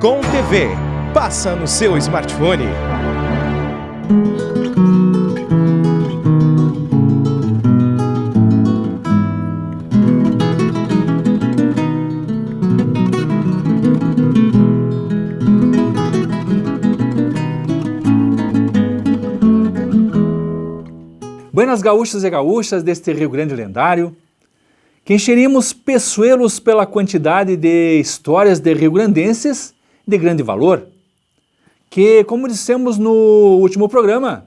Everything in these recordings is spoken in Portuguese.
Bitcom TV. Passa no seu smartphone. Buenas gaúchos e gaúchas deste Rio Grande lendário, que encheríamos peçoelos pela quantidade de histórias de rio-grandenses de grande valor, que, como dissemos no último programa,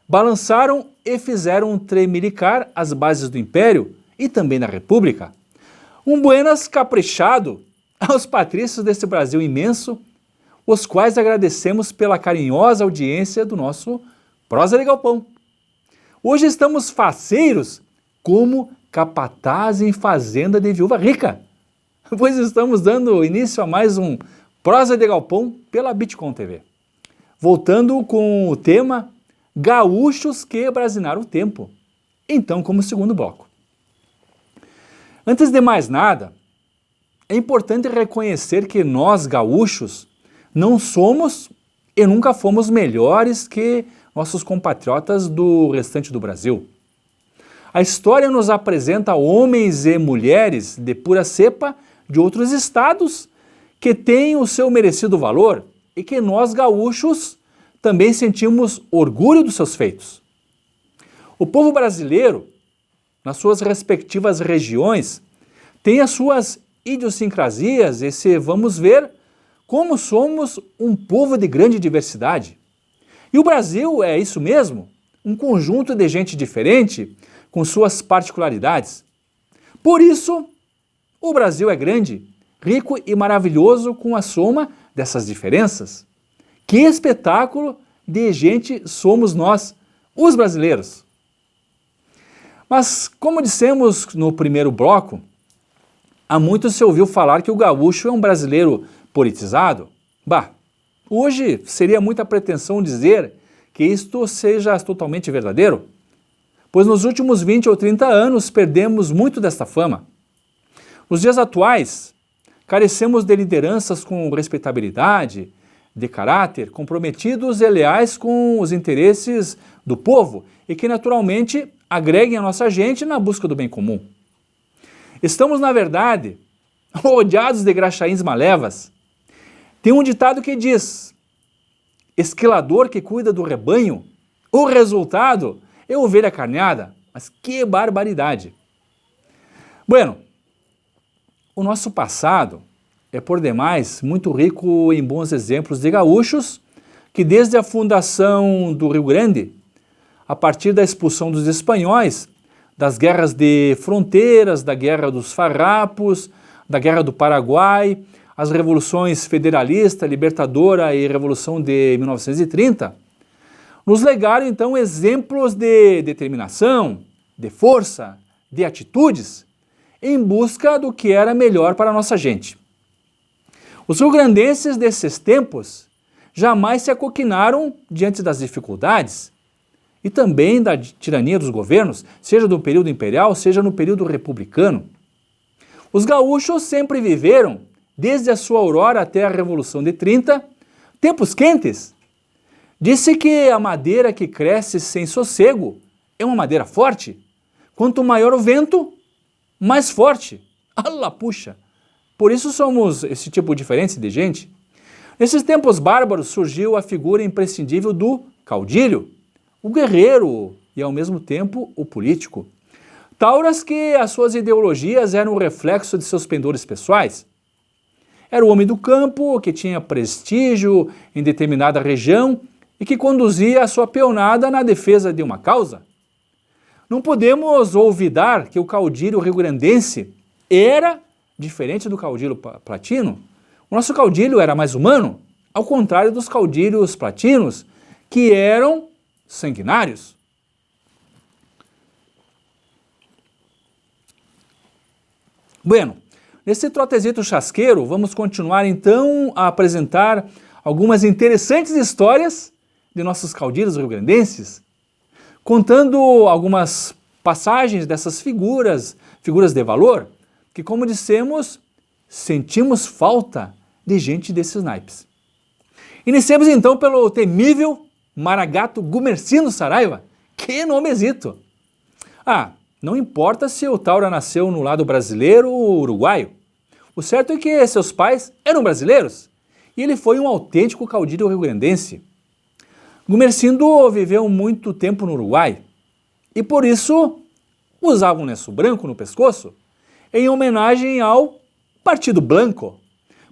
balançaram e fizeram tremelicar as bases do Império e também da República. Um buenas caprichado aos patrícios desse Brasil imenso, os quais agradecemos pela carinhosa audiência do nosso Prosa de Galpão. Hoje estamos faceiros como capataz em fazenda de viúva rica, pois estamos dando início a mais um Prosa de Galpão pela Bitcom TV. Voltando com o tema Gaúchos que brasinaram o tempo, então como segundo bloco. Antes de mais nada, é importante reconhecer que nós gaúchos não somos e nunca fomos melhores que nossos compatriotas do restante do Brasil. A história nos apresenta homens e mulheres de pura cepa de outros estados que têm o seu merecido valor e que nós gaúchos também sentimos orgulho dos seus feitos. O povo brasileiro, nas suas respectivas regiões, tem as suas idiosincrasias e se vamos ver como somos um povo de grande diversidade. E o Brasil é isso mesmo, um conjunto de gente diferente, com suas particularidades. Por isso, o Brasil é grande, rico e maravilhoso com a soma dessas diferenças. Que espetáculo de gente somos nós, os brasileiros! Mas, como dissemos no primeiro bloco, há muito se ouviu falar que o gaúcho é um brasileiro politizado. Hoje seria muita pretensão dizer que isto seja totalmente verdadeiro, pois nos últimos 20 ou 30 anos perdemos muito desta fama. Nos dias atuais, carecemos de lideranças com respeitabilidade, de caráter, comprometidos e leais com os interesses do povo e que naturalmente agreguem a nossa gente na busca do bem comum. Estamos, na verdade, rodeados de graxaíns malevas. Tem um ditado que diz: esquilador que cuida do rebanho, o resultado é ovelha carneada. Mas que barbaridade! Bueno, o nosso passado é por demais muito rico em bons exemplos de gaúchos que desde a fundação do Rio Grande, a partir da expulsão dos espanhóis, das guerras de fronteiras, da Guerra dos Farrapos, da Guerra do Paraguai, as revoluções federalista, libertadora e Revolução de 1930, nos legaram então exemplos de determinação, de força, de atitudes, em busca do que era melhor para a nossa gente. Os rio-grandenses desses tempos jamais se acoquinaram diante das dificuldades e também da tirania dos governos, seja no período imperial, seja no período republicano. Os gaúchos sempre viveram, desde a sua aurora até a Revolução de 30, tempos quentes. Disse que a madeira que cresce sem sossego é uma madeira forte. Quanto maior o vento, mais forte. Ala puxa! Por isso somos esse tipo diferente de gente. Nesses tempos bárbaros surgiu a figura imprescindível do caudilho, o guerreiro e ao mesmo tempo o político. Tauras que as suas ideologias eram o reflexo de seus pendores pessoais. Era o homem do campo que tinha prestígio em determinada região e que conduzia a sua peonada na defesa de uma causa. Não podemos olvidar que o caudilho rio-grandense era diferente do caudilho platino. O nosso caudilho era mais humano, ao contrário dos caudilhos platinos, que eram sanguinários. Bueno, nesse trotezito chasqueiro, vamos continuar então a apresentar algumas interessantes histórias de nossos caudilhos rio-grandenses, contando algumas passagens dessas figuras de valor, que, como dissemos, sentimos falta de gente desses naipes. Iniciemos então pelo temível Maragato Gumersindo Saraiva. Que nomezito! Não importa se o Taura nasceu no lado brasileiro ou uruguaio. O certo é que seus pais eram brasileiros e ele foi um autêntico caudilho rio-grandense. Gumersindo viveu muito tempo no Uruguai e por isso usava um lenço branco no pescoço em homenagem ao Partido Blanco.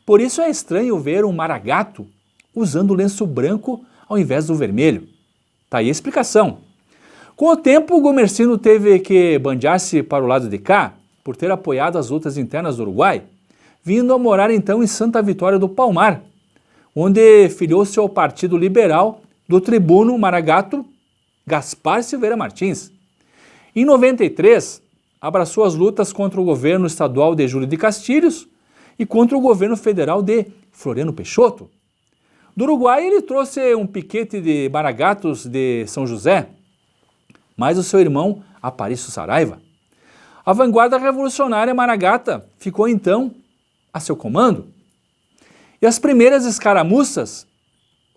Por isso é estranho ver um maragato usando o lenço branco ao invés do vermelho. Tá aí a explicação. Com o tempo, Gumersindo teve que bandear-se para o lado de cá por ter apoiado as lutas internas do Uruguai, vindo a morar então em Santa Vitória do Palmar, onde filiou-se ao Partido Liberal do tribuno maragato Gaspar Silveira Martins. Em 93, abraçou as lutas contra o governo estadual de Júlio de Castilhos e contra o governo federal de Floriano Peixoto. Do Uruguai, ele trouxe um piquete de maragatos de São José, mais o seu irmão Aparício Saraiva. A vanguarda revolucionária maragata ficou então a seu comando. E as primeiras escaramuças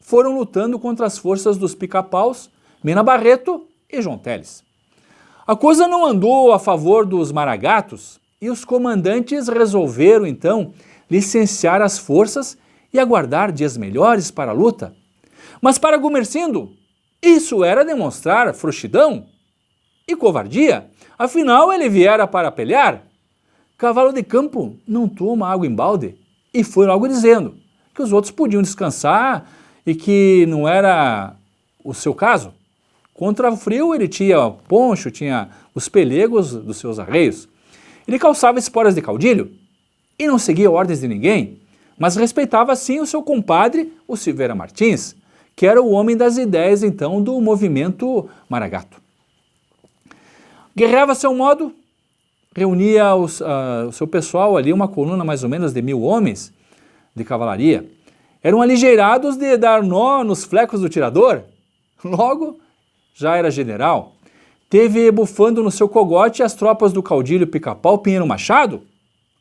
foram lutando contra as forças dos pica-paus Mena Barreto e João Teles. A coisa não andou a favor dos maragatos e os comandantes resolveram então licenciar as forças e aguardar dias melhores para a luta. Mas para Gumersindo, isso era demonstrar frouxidão e covardia. Afinal, ele viera para pelear. Cavalo de campo não toma água em balde. E foi logo dizendo que os outros podiam descansar e que não era o seu caso. Contra o frio, ele tinha poncho, tinha os pelegos dos seus arreios. Ele calçava esporas de caudilho e não seguia ordens de ninguém, mas respeitava sim o seu compadre, o Silveira Martins, que era o homem das ideias então do movimento maragato. Guerreava a seu modo, reunia o seu pessoal ali, uma coluna mais ou menos de 1000 homens de cavalaria. Eram aligeirados de dar nó nos flecos do tirador. Logo, já era general. Teve bufando no seu cogote as tropas do caudilho Pica-Pau Pinheiro Machado,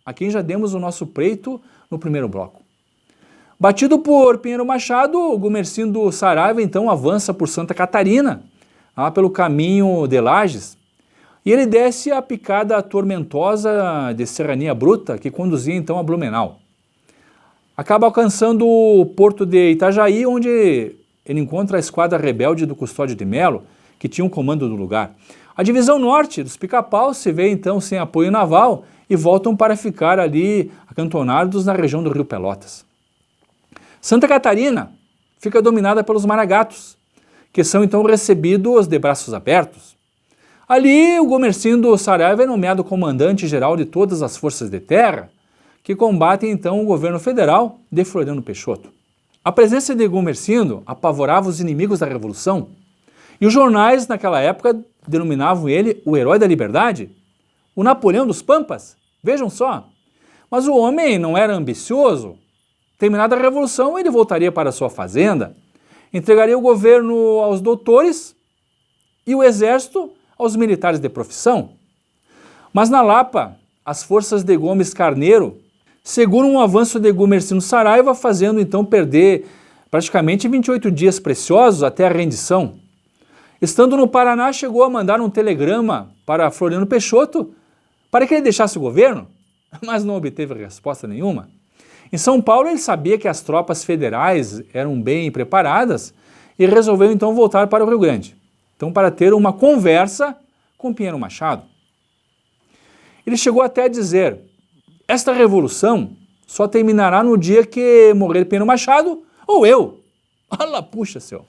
a quem já demos o nosso preito no primeiro bloco. Batido por Pinheiro Machado, Gumersindo Saraiva então avança por Santa Catarina, lá pelo caminho de Lages, e ele desce a picada tormentosa de Serrania Bruta, que conduzia então a Blumenau. Acaba alcançando o porto de Itajaí, onde ele encontra a esquadra rebelde do Custódio de Melo, que tinha um comando do lugar. A divisão norte dos Pica-Pau se vê então sem apoio naval e voltam para ficar ali acantonados na região do Rio Pelotas. Santa Catarina fica dominada pelos maragatos, que são então recebidos de braços abertos. Ali, o Gumersindo Saraiva é nomeado comandante-geral de todas as forças de terra, que combatem então o governo federal de Floriano Peixoto. A presença de Gumersindo apavorava os inimigos da Revolução, e os jornais naquela época denominavam ele o herói da liberdade, o Napoleão dos Pampas, vejam só. Mas o homem não era ambicioso. Terminada a Revolução, ele voltaria para sua fazenda, entregaria o governo aos doutores e o exército aos militares de profissão. Mas na Lapa, as forças de Gomes Carneiro seguram um avanço de Gumersindo Saraiva, fazendo então perder praticamente 28 dias preciosos até a rendição. Estando no Paraná, chegou a mandar um telegrama para Floriano Peixoto para que ele deixasse o governo, mas não obteve resposta nenhuma. Em São Paulo, ele sabia que as tropas federais eram bem preparadas e resolveu então voltar para o Rio Grande, então para ter uma conversa com Pinheiro Machado. Ele chegou até a dizer: esta revolução só terminará no dia que morrer Pinheiro Machado ou eu. Olha, puxa, seu.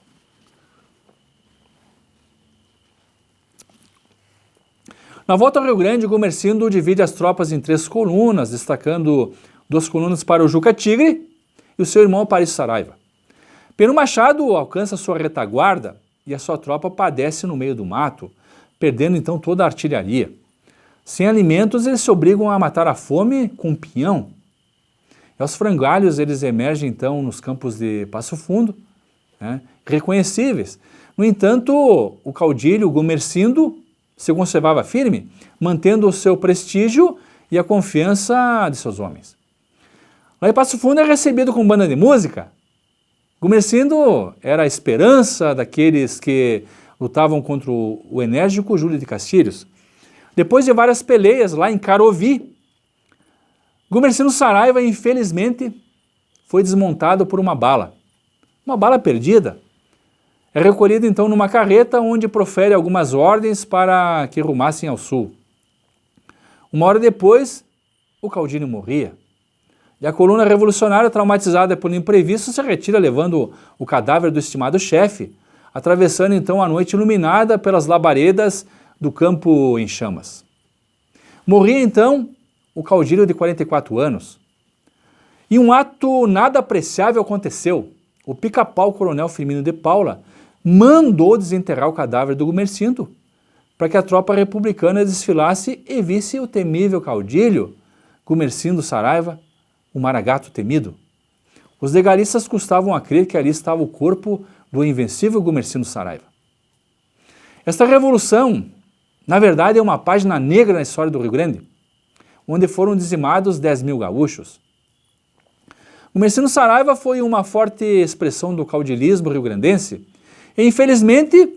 Na volta ao Rio Grande, Gumersindo divide as tropas em 3 colunas, destacando 2 colunas para o Juca Tigre e o seu irmão Aparício Saraiva. Pinheiro Machado alcança sua retaguarda e a sua tropa padece no meio do mato, perdendo então toda a artilharia. Sem alimentos, eles se obrigam a matar a fome com um pinhão. E aos frangalhos, eles emergem então nos campos de Passo Fundo, reconhecíveis. No entanto, o caudilho Gumersindo se conservava firme, mantendo o seu prestígio e a confiança de seus homens. Lá em Passo Fundo é recebido com banda de música. Gumersindo era a esperança daqueles que lutavam contra o enérgico Júlio de Castilhos. Depois de várias peleias lá em Carovi, Gumersindo Saraiva, infelizmente, foi desmontado por uma bala perdida. É recolhido então numa carreta onde profere algumas ordens para que rumassem ao sul. Uma hora depois, o caudilho morria. E a coluna revolucionária, traumatizada pelo imprevisto, se retira levando o cadáver do estimado chefe, atravessando então a noite iluminada pelas labaredas do campo em chamas. Morria então o caudilho de 44 anos. E um ato nada apreciável aconteceu. O pica-pau coronel Firmino de Paula mandou desenterrar o cadáver do Gumersindo para que a tropa republicana desfilasse e visse o temível caudilho Gumersindo Saraiva, o maragato temido. Os legalistas custavam a crer que ali estava o corpo do invencível Gumersindo Saraiva. Esta revolução, na verdade, é uma página negra na história do Rio Grande, onde foram dizimados 10 mil gaúchos. Gumersindo Saraiva foi uma forte expressão do caudilismo rio-grandense e, infelizmente,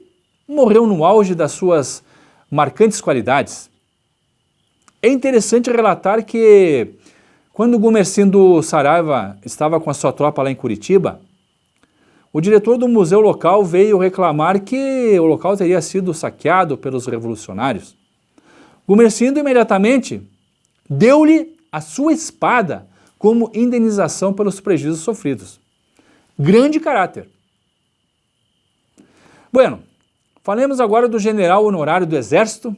morreu no auge das suas marcantes qualidades. É interessante relatar que, quando Gumersindo Saraiva estava com a sua tropa lá em Curitiba, o diretor do museu local veio reclamar que o local teria sido saqueado pelos revolucionários. Gumersindo imediatamente deu-lhe a sua espada como indenização pelos prejuízos sofridos. Grande caráter. Bueno, falemos agora do general honorário do Exército,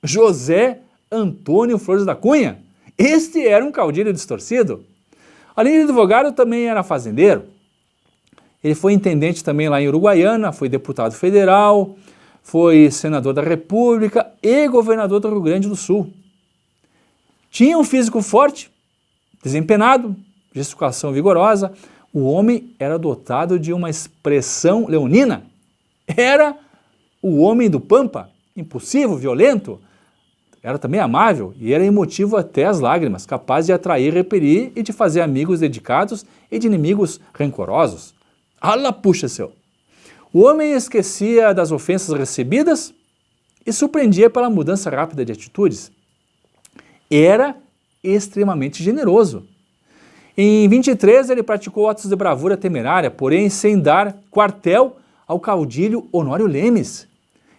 José Antônio Flores da Cunha. Este era um caudilho distorcido. Além de advogado, também era fazendeiro. Ele foi intendente também lá em Uruguaiana, foi deputado federal, foi senador da República e governador do Rio Grande do Sul. Tinha um físico forte, desempenado, gesticulação vigorosa. O homem era dotado de uma expressão leonina. Era o homem do Pampa, impulsivo, violento. Era também amável e era emotivo até as lágrimas, capaz de atrair, repelir e de fazer amigos dedicados e de inimigos rancorosos. Ala puxa seu! O homem esquecia das ofensas recebidas e surpreendia pela mudança rápida de atitudes. Era extremamente generoso. Em 23 ele praticou atos de bravura temerária, porém sem dar quartel ao caudilho Honório Lemes,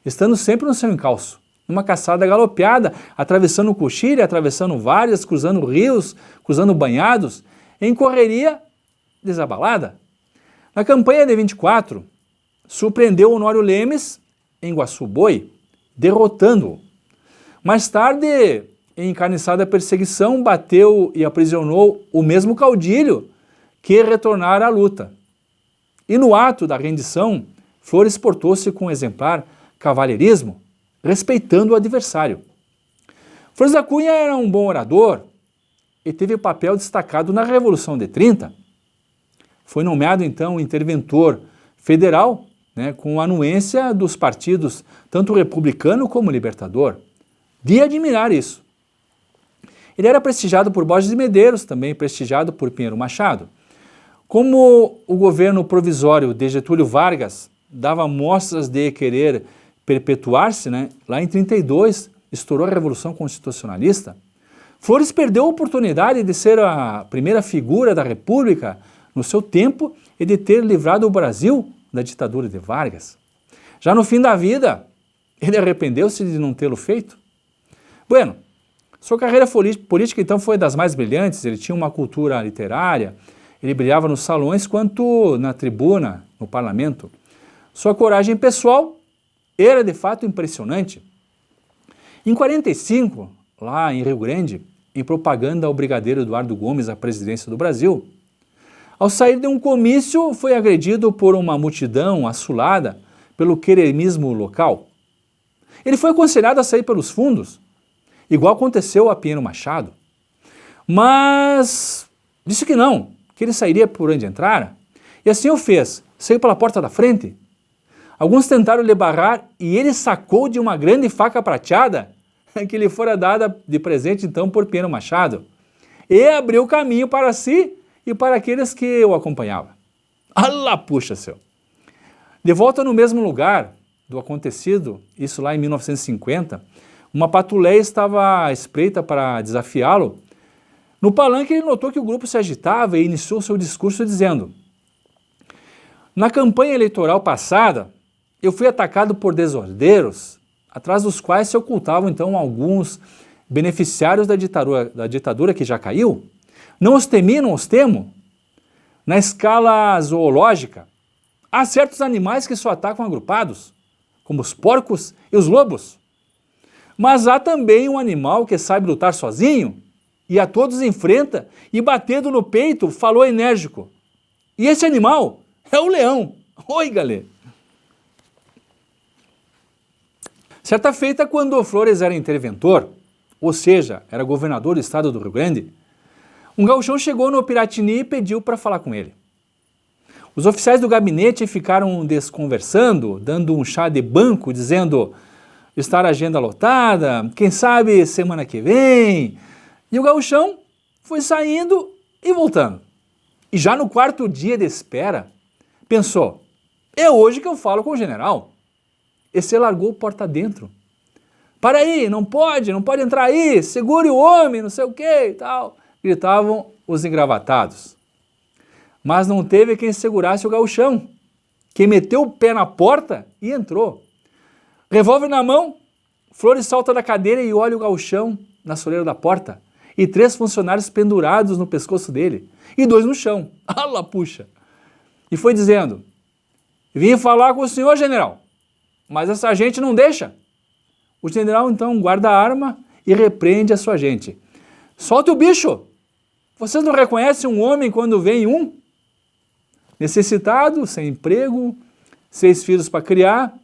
estando sempre no seu encalço, numa caçada galopeada, atravessando coxilha, atravessando várias, cruzando rios, cruzando banhados, em correria desabalada. Na campanha de 24, surpreendeu Honório Lemes em Guaçu-Boi, derrotando-o. Mais tarde, em encarniçada perseguição, bateu e aprisionou o mesmo caudilho que retornara à luta. E no ato da rendição, Flores portou-se com exemplar cavalheirismo, respeitando o adversário. Flores da Cunha era um bom orador e teve papel destacado na Revolução de 30. Foi nomeado então interventor federal, com a anuência dos partidos tanto republicano como libertador. De admirar isso. Ele era prestigiado por Borges de Medeiros, também prestigiado por Pinheiro Machado. Como o governo provisório de Getúlio Vargas dava mostras de querer perpetuar-se, lá em 32 estourou a Revolução Constitucionalista, Flores perdeu a oportunidade de ser a primeira figura da República no seu tempo e de ter livrado o Brasil da ditadura de Vargas. Já no fim da vida, ele arrependeu-se de não tê-lo feito. Bueno, sua carreira política então foi das mais brilhantes, ele tinha uma cultura literária, ele brilhava nos salões quanto na tribuna, no parlamento. Sua coragem pessoal era de fato impressionante. Em 45, lá em Rio Grande, em propaganda ao brigadeiro Eduardo Gomes à presidência do Brasil, ao sair de um comício foi agredido por uma multidão assolada pelo queremismo local. Ele foi aconselhado a sair pelos fundos, igual aconteceu a Pinheiro Machado, mas disse que não, que ele sairia por onde entrara, e assim o fez, saiu pela porta da frente. Alguns tentaram lhe barrar e ele sacou de uma grande faca prateada que lhe fora dada de presente então por Pinheiro Machado e abriu caminho para si e para aqueles que o acompanhavam. Alá, puxa, seu! De volta no mesmo lugar do acontecido, isso lá em 1950, uma patrulheira estava à espreita para desafiá-lo. No palanque ele notou que o grupo se agitava e iniciou seu discurso dizendo: na campanha eleitoral passada, eu fui atacado por desordeiros, atrás dos quais se ocultavam então alguns beneficiários da ditadura que já caiu. Não os temi, não os temo. Na escala zoológica, há certos animais que só atacam agrupados, como os porcos e os lobos. Mas há também um animal que sabe lutar sozinho e a todos enfrenta e, batendo no peito, falou enérgico. E esse animal é o leão. Oi, galera! Certa feita, quando o Flores era interventor, ou seja, era governador do estado do Rio Grande, um gauchão chegou no Piratini e pediu para falar com ele. Os oficiais do gabinete ficaram desconversando, dando um chá de banco, dizendo estar a agenda lotada, quem sabe semana que vem. E o gauchão foi saindo e voltando. E já no quarto dia de espera, pensou, é hoje que eu falo com o general. E se largou porta dentro. Para aí, não pode entrar aí, segure o homem, não sei o que e tal. Gritavam os engravatados. Mas não teve quem segurasse o gauchão, que meteu o pé na porta e entrou. Revólver na mão, Flores salta da cadeira e olha o gauchão na soleira da porta, e 3 funcionários pendurados no pescoço dele, e 2 no chão. Ala, puxa! E foi dizendo, vim falar com o senhor, general, mas essa gente não deixa. O general então guarda a arma e repreende a sua gente. Solte o bicho! Vocês não reconhecem um homem quando vem um? Necessitado, sem emprego, 6 filhos para criar.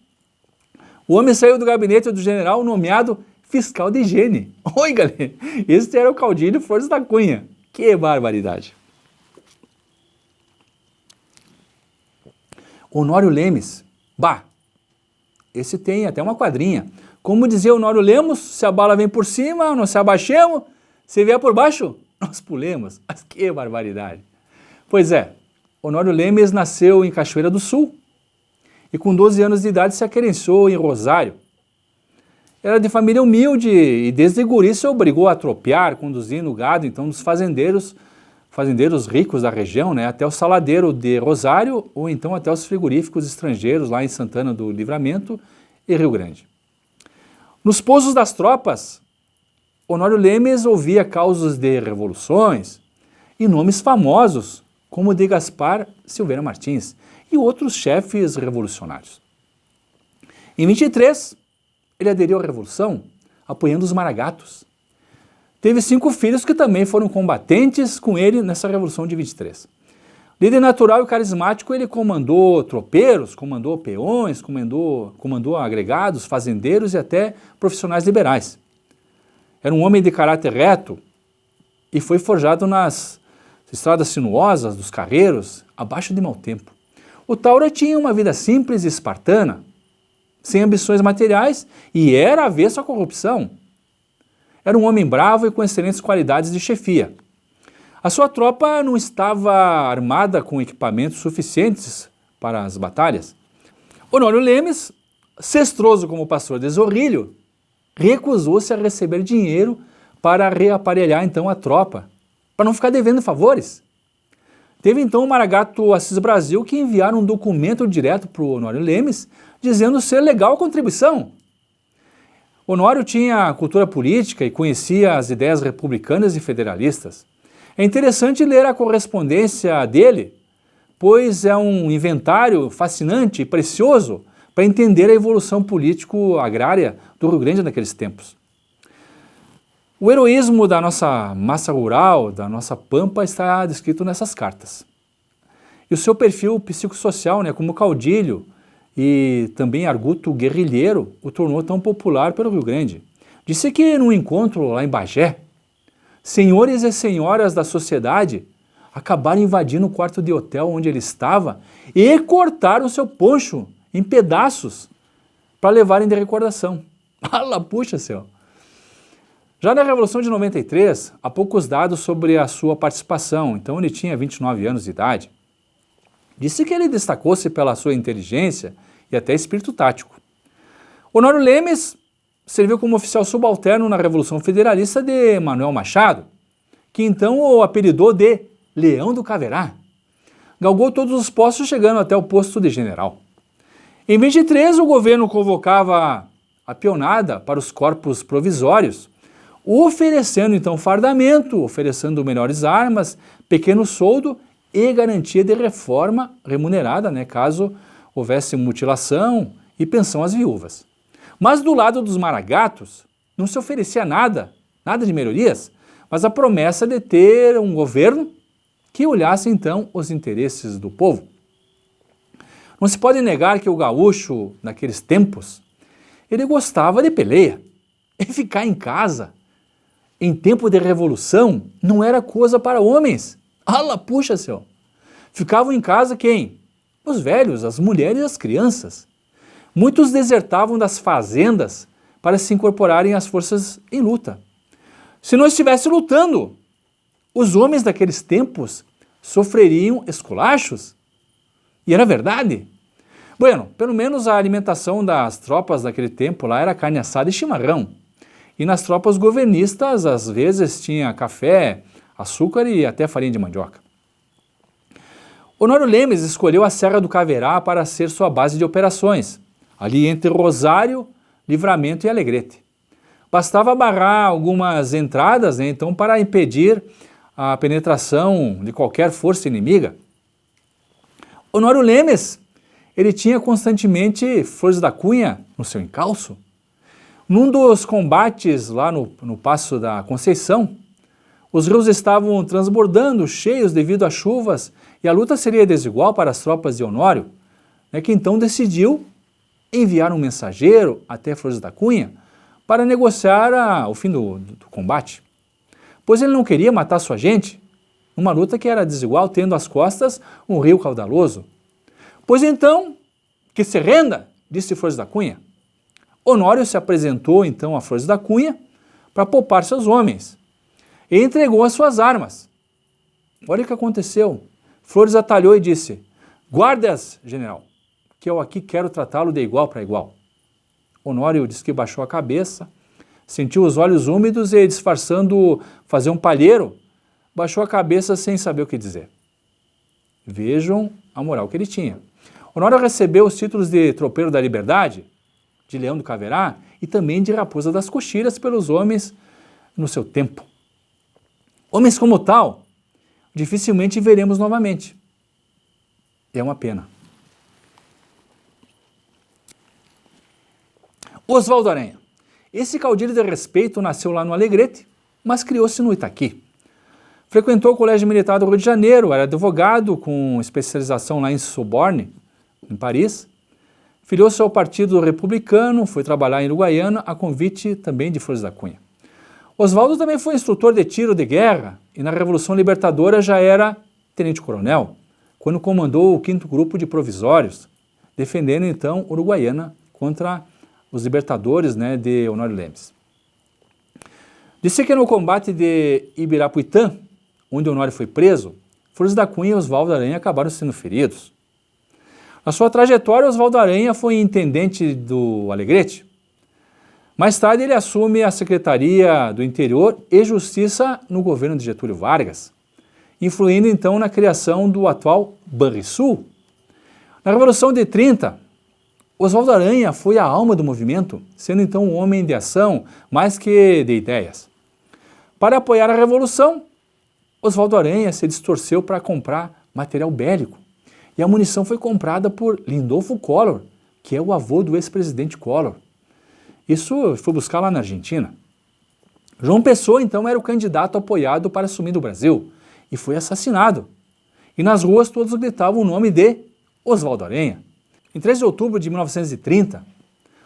O homem saiu do gabinete do general nomeado fiscal de higiene. Oi, galera! Esse era o caudilho Flores da Cunha. Que barbaridade! Honório Lemes. Bah! Esse tem até uma quadrinha. Como dizia Honório Lemos, se a bala vem por cima, nós se abaixemos. Se vier por baixo, nós pulemos. Mas que barbaridade! Pois é, Honório Lemes nasceu em Cachoeira do Sul e com 12 anos de idade se aquerenciou em Rosário. Era de família humilde e desde guri se obrigou a tropear, conduzindo o gado então dos fazendeiros ricos da região, né, até o saladeiro de Rosário ou então até os frigoríficos estrangeiros lá em Santana do Livramento e Rio Grande. Nos pousos das tropas, Honório Lemes ouvia causos de revoluções e nomes famosos, como o de Gaspar Silveira Martins e outros chefes revolucionários. Em 23, ele aderiu à Revolução, apoiando os Maragatos. Teve 5 filhos que também foram combatentes com ele nessa Revolução de 23. Líder natural e carismático, ele comandou tropeiros, comandou peões, comandou agregados, fazendeiros e até profissionais liberais. Era um homem de caráter reto e foi forjado nas estradas sinuosas dos carreiros, abaixo de mau tempo. O Taura tinha uma vida simples e espartana, sem ambições materiais e era avesso à corrupção. Era um homem bravo e com excelentes qualidades de chefia. A sua tropa não estava armada com equipamentos suficientes para as batalhas. Honório Lemes, cestroso como pastor de Zorrilho, recusou-se a receber dinheiro para reaparelhar então a tropa, para não ficar devendo favores. Teve então o Maragato Assis Brasil que enviaram um documento direto para o Honório Lemes, dizendo ser legal a contribuição. Honório tinha cultura política e conhecia as ideias republicanas e federalistas. É interessante ler a correspondência dele, pois é um inventário fascinante e precioso para entender a evolução político-agrária do Rio Grande naqueles tempos. O heroísmo da nossa massa rural, da nossa pampa, está descrito nessas cartas. E o seu perfil psicossocial, como caudilho e também arguto guerrilheiro, o tornou tão popular pelo Rio Grande. Disse que num encontro lá em Bagé, senhores e senhoras da sociedade acabaram invadindo o quarto de hotel onde ele estava e cortaram seu poncho em pedaços para levarem de recordação. Ala, puxa, céu! Já na Revolução de 93, há poucos dados sobre a sua participação, então ele tinha 29 anos de idade. Disse que ele destacou-se pela sua inteligência e até espírito tático. Honório Lemes serviu como oficial subalterno na Revolução Federalista de Manuel Machado, que então o apelidou de Leão do Caverá. Galgou todos os postos, chegando até o posto de general. Em 23, o governo convocava a peonada para os corpos provisórios, oferecendo então fardamento, oferecendo melhores armas, pequeno soldo e garantia de reforma remunerada, caso houvesse mutilação e pensão às viúvas. Mas do lado dos maragatos não se oferecia nada de melhorias, mas a promessa de ter um governo que olhasse então os interesses do povo. Não se pode negar que o gaúcho, naqueles tempos, ele gostava de peleia. E ficar em casa, em tempo de revolução, não era coisa para homens. Ala, puxa, seu! Ficavam em casa quem? Os velhos, as mulheres e as crianças. Muitos desertavam das fazendas para se incorporarem às forças em luta. Se não estivesse lutando, os homens daqueles tempos sofreriam esculachos. E era verdade. Bueno, pelo menos a alimentação das tropas daquele tempo lá era carne assada e chimarrão. E nas tropas governistas, às vezes, tinha café, açúcar e até farinha de mandioca. Honório Lemes escolheu a Serra do Caverá para ser sua base de operações, ali entre Rosário, Livramento e Alegrete. Bastava barrar algumas entradas, então, para impedir a penetração de qualquer força inimiga. Honório Lemes, ele tinha constantemente Flores da Cunha no seu encalço. Num dos combates lá no Passo da Conceição, os rios estavam transbordando, cheios devido às chuvas, e a luta seria desigual para as tropas de Honório, que então decidiu enviar um mensageiro até Flores da Cunha para negociar o fim do combate. Pois ele não queria matar sua gente, numa luta que era desigual, tendo às costas um rio caudaloso. Pois então, que se renda, disse Flores da Cunha. Honório se apresentou então a Flores da Cunha para poupar seus homens e entregou as suas armas. Olha o que aconteceu. Flores atalhou e disse: "Guardas, general, que eu aqui quero tratá-lo de igual para igual." Honório disse que baixou a cabeça, sentiu os olhos úmidos e, disfarçando fazer um palheiro, baixou a cabeça sem saber o que dizer. Vejam a moral que ele tinha. Honório recebeu os títulos de Tropeiro da Liberdade, de Leão do Caverá e também de Raposa das Coxilhas pelos homens no seu tempo. Homens como tal, dificilmente veremos novamente. É uma pena. Oswaldo Aranha. Esse caudilho de respeito nasceu lá no Alegrete, mas criou-se no Itaqui. Frequentou o Colégio Militar do Rio de Janeiro, era advogado com especialização lá em Sorbonne, em Paris. Filiou-se ao Partido Republicano, foi trabalhar em Uruguaiana, a convite também de Flores da Cunha. Oswaldo também foi instrutor de tiro de guerra e na Revolução Libertadora já era tenente-coronel, quando comandou o 5º Grupo de Provisórios, defendendo então Uruguaiana contra os libertadores de Honório Lemes. Disse que no combate de Ibirapuitã, onde Honório foi preso, Flores da Cunha e Oswaldo Aranha acabaram sendo feridos. Na sua trajetória, Oswaldo Aranha foi intendente do Alegrete. Mais tarde, ele assume a Secretaria do Interior e Justiça no governo de Getúlio Vargas, influindo então na criação do atual Banrisul. Na Revolução de 30, Oswaldo Aranha foi a alma do movimento, sendo então um homem de ação mais que de ideias. Para apoiar a Revolução, Oswaldo Aranha se distorceu para comprar material bélico. E a munição foi comprada por Lindolfo Collor, que é o avô do ex-presidente Collor. Isso foi buscar lá na Argentina. João Pessoa, então, era o candidato apoiado para assumir o Brasil e foi assassinado. E nas ruas todos gritavam o nome de Oswaldo Aranha. Em 3 de outubro de 1930,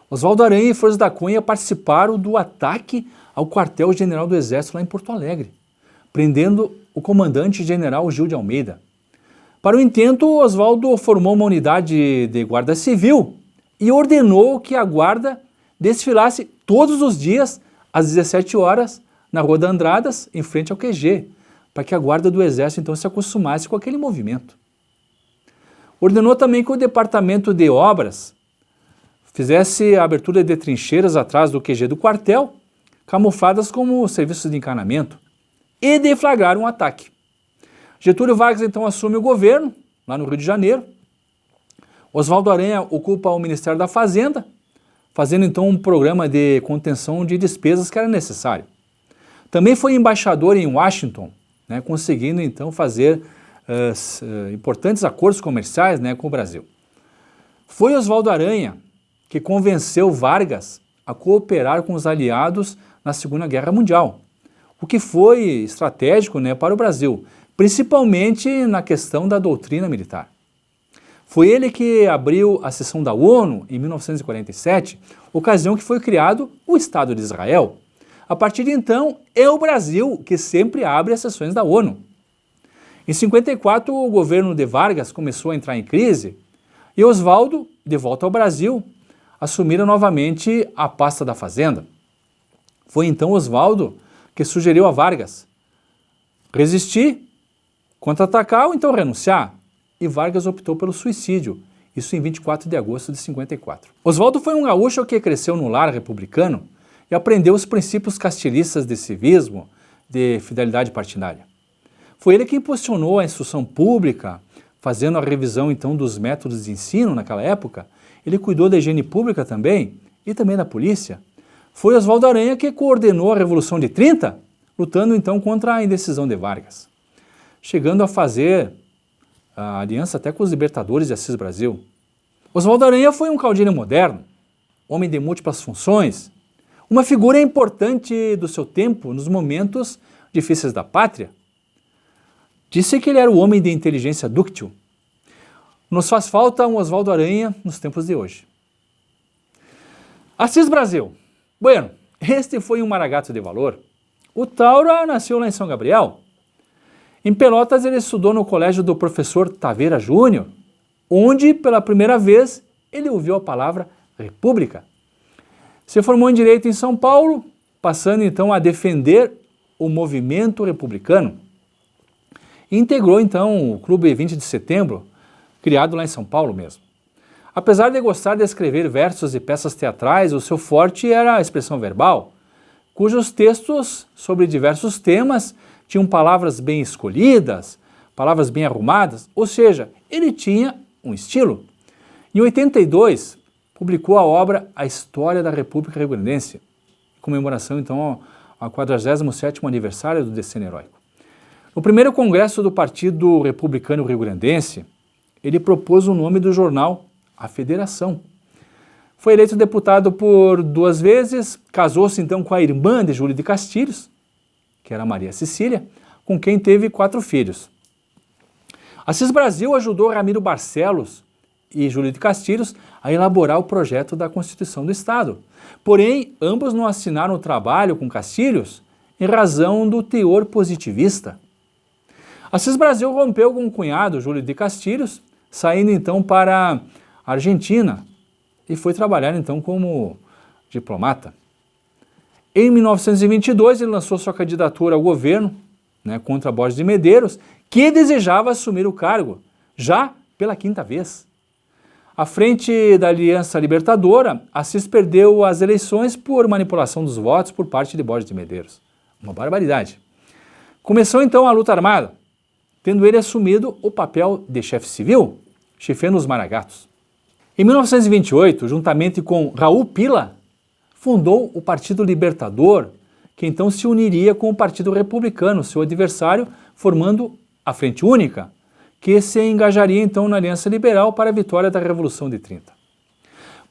Oswaldo Aranha e Flores da Cunha participaram do ataque ao quartel-general do Exército lá em Porto Alegre, prendendo o comandante-general Gil de Almeida. Para o intento, Oswaldo formou uma unidade de guarda civil e ordenou que a guarda desfilasse todos os dias às 17 horas, na Rua da Andradas, em frente ao QG, para que a guarda do Exército então se acostumasse com aquele movimento. Ordenou também que o Departamento de Obras fizesse a abertura de trincheiras atrás do QG do quartel, camufladas como serviços de encanamento, e deflagrar um ataque. Getúlio Vargas então assume o governo, lá no Rio de Janeiro. Oswaldo Aranha ocupa o Ministério da Fazenda, fazendo então um programa de contenção de despesas que era necessário. Também foi embaixador em Washington, né, conseguindo então fazer importantes acordos comerciais, né, com o Brasil. Foi Oswaldo Aranha que convenceu Vargas a cooperar com os aliados na Segunda Guerra Mundial, o que foi estratégico, né, para o Brasil, principalmente na questão da doutrina militar. Foi ele que abriu a sessão da ONU em 1947, ocasião que foi criado o Estado de Israel. A partir de então, é o Brasil que sempre abre as sessões da ONU. Em 54, o governo de Vargas começou a entrar em crise e Oswaldo, de volta ao Brasil, assumiram novamente a pasta da Fazenda. Foi então Oswaldo que sugeriu a Vargas resistir, contra-atacar ou então renunciar. E Vargas optou pelo suicídio, isso em 24 de agosto de 54. Oswaldo foi um gaúcho que cresceu no lar republicano e aprendeu os princípios castilhistas de civismo, de fidelidade partidária. Foi ele que impulsionou a instrução pública, fazendo a revisão então dos métodos de ensino naquela época. Ele cuidou da higiene pública também e também da polícia. Foi Oswaldo Aranha que coordenou a Revolução de 30, lutando então contra a indecisão de Vargas, chegando a fazer a aliança até com os libertadores de Assis Brasil. Oswaldo Aranha foi um caudilho moderno, homem de múltiplas funções, uma figura importante do seu tempo nos momentos difíceis da pátria. Disse que ele era o homem de inteligência dúctil. Nos faz falta um Oswaldo Aranha nos tempos de hoje. Assis Brasil. Bueno, este foi um maragato de valor. O Taura nasceu lá em São Gabriel. Em Pelotas ele estudou no colégio do professor Taveira Júnior, onde pela primeira vez ele ouviu a palavra república. Se formou em Direito em São Paulo, passando então a defender o movimento republicano. E integrou então o Clube 20 de Setembro, criado lá em São Paulo mesmo. Apesar de gostar de escrever versos e peças teatrais, o seu forte era a expressão verbal, cujos textos sobre diversos temas tinham palavras bem escolhidas, palavras bem arrumadas, ou seja, ele tinha um estilo. Em 82, publicou a obra A História da República Rio-Grandense, em comemoração então ao 47º aniversário do Decênio Heróico. No primeiro congresso do Partido Republicano Rio-Grandense, ele propôs o nome do jornal A Federação. Foi eleito deputado por 2 vezes, casou-se então com a irmã de Júlio de Castilhos, que era Maria Cecília, com quem teve 4 filhos. Assis Brasil ajudou Ramiro Barcelos e Júlio de Castilhos a elaborar o projeto da Constituição do Estado. Porém, ambos não assinaram o trabalho com Castilhos em razão do teor positivista. Assis Brasil rompeu com o cunhado Júlio de Castilhos, saindo então para a Argentina e foi trabalhar então como diplomata. Em 1922 ele lançou sua candidatura ao governo, contra Borges de Medeiros, que desejava assumir o cargo, já pela 5ª vez. À frente da Aliança Libertadora, Assis perdeu as eleições por manipulação dos votos por parte de Borges de Medeiros. Uma barbaridade. Começou então a luta armada, tendo ele assumido o papel de chefe civil, chefeando os maragatos. Em 1928, juntamente com Raul Pila, fundou o Partido Libertador, que então se uniria com o Partido Republicano, seu adversário, formando a Frente Única, que se engajaria então na Aliança Liberal para a vitória da Revolução de 30.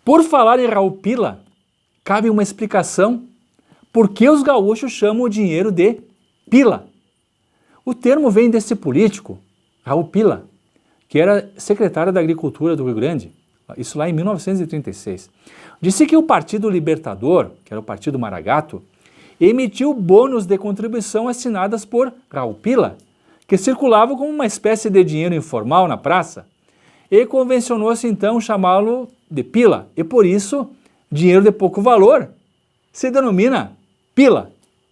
Por falar em Raul Pila, cabe uma explicação por que os gaúchos chamam o dinheiro de pila. O termo vem desse político, Raul Pila, que era secretário da Agricultura do Rio Grande, isso lá em 1936. Disse que o Partido Libertador, que era o Partido Maragato, emitiu bônus de contribuição assinadas por Raul Pila, que circulavam como uma espécie de dinheiro informal na praça, e convencionou-se então chamá-lo de pila, e por isso, dinheiro de pouco valor se denomina Pila.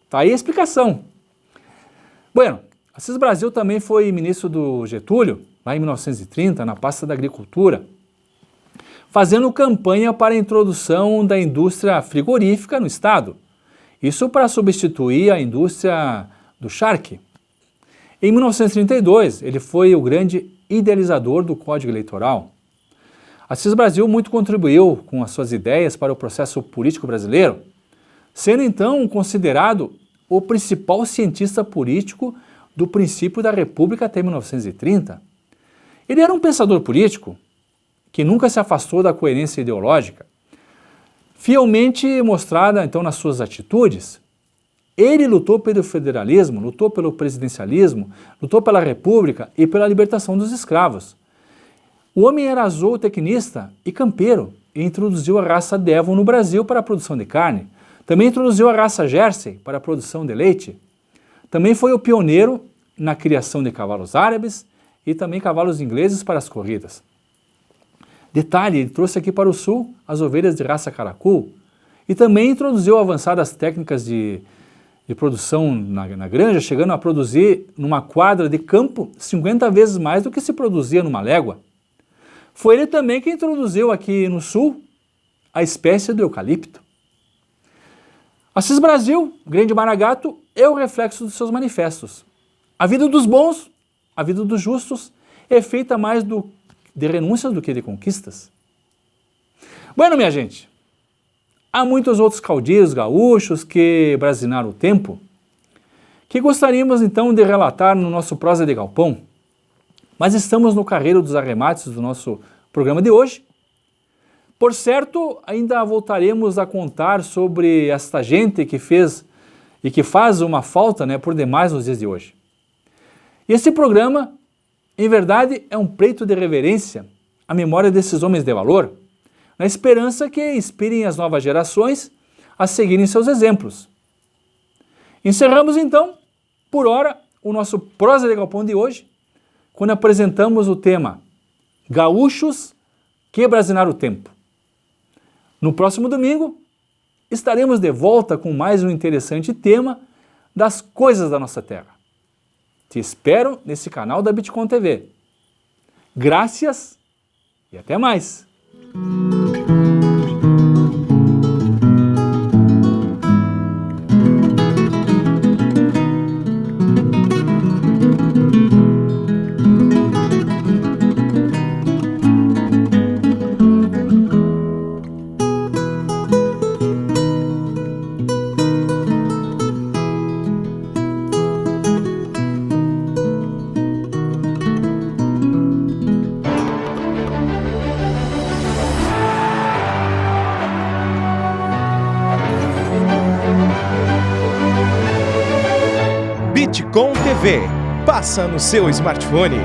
Tá aí a explicação. Bueno, Assis Brasil também foi ministro do Getúlio, lá em 1930, na pasta da Agricultura, fazendo campanha para a introdução da indústria frigorífica no Estado. Isso para substituir a indústria do charque. Em 1932, ele foi o grande idealizador do Código Eleitoral. Assis Brasil muito contribuiu com as suas ideias para o processo político brasileiro, sendo então considerado o principal cientista político do princípio da República até 1930. Ele era um pensador político que nunca se afastou da coerência ideológica, fielmente mostrada então nas suas atitudes. Ele lutou pelo federalismo, lutou pelo presidencialismo, lutou pela república e pela libertação dos escravos. O homem era zootecnista e campeiro e introduziu a raça Devon no Brasil para a produção de carne. Também introduziu a raça Jersey para a produção de leite. Também foi o pioneiro na criação de cavalos árabes e também cavalos ingleses para as corridas. Detalhe, ele trouxe aqui para o sul as ovelhas de raça Caracu e também introduziu avançadas técnicas de produção na granja, chegando a produzir numa quadra de campo 50 vezes mais do que se produzia numa légua. Foi ele também que introduziu aqui no sul a espécie do eucalipto. Assis Brasil, grande maragato, é o reflexo dos seus manifestos. A vida dos bons, a vida dos justos, é feita mais de renúncias do que de conquistas. Bueno, minha gente, há muitos outros caudilhos gaúchos que brasileiraram o tempo, que gostaríamos então de relatar no nosso Prosa de Galpão, mas estamos no carreiro dos arremates do nosso programa de hoje. Por certo, ainda voltaremos a contar sobre esta gente que fez e que faz uma falta, por demais nos dias de hoje. E esse programa, em verdade, é um pleito de reverência à memória desses homens de valor, na esperança que inspirem as novas gerações a seguirem seus exemplos. Encerramos então, por hora, o nosso Prosa de Galpão de hoje, quando apresentamos o tema Gaúchos que brasileiraram o tempo. No próximo domingo, estaremos de volta com mais um interessante tema das coisas da nossa terra. Te espero nesse canal da Bitcom TV. Graças e até mais! Bitcom TV. Passa no seu smartphone.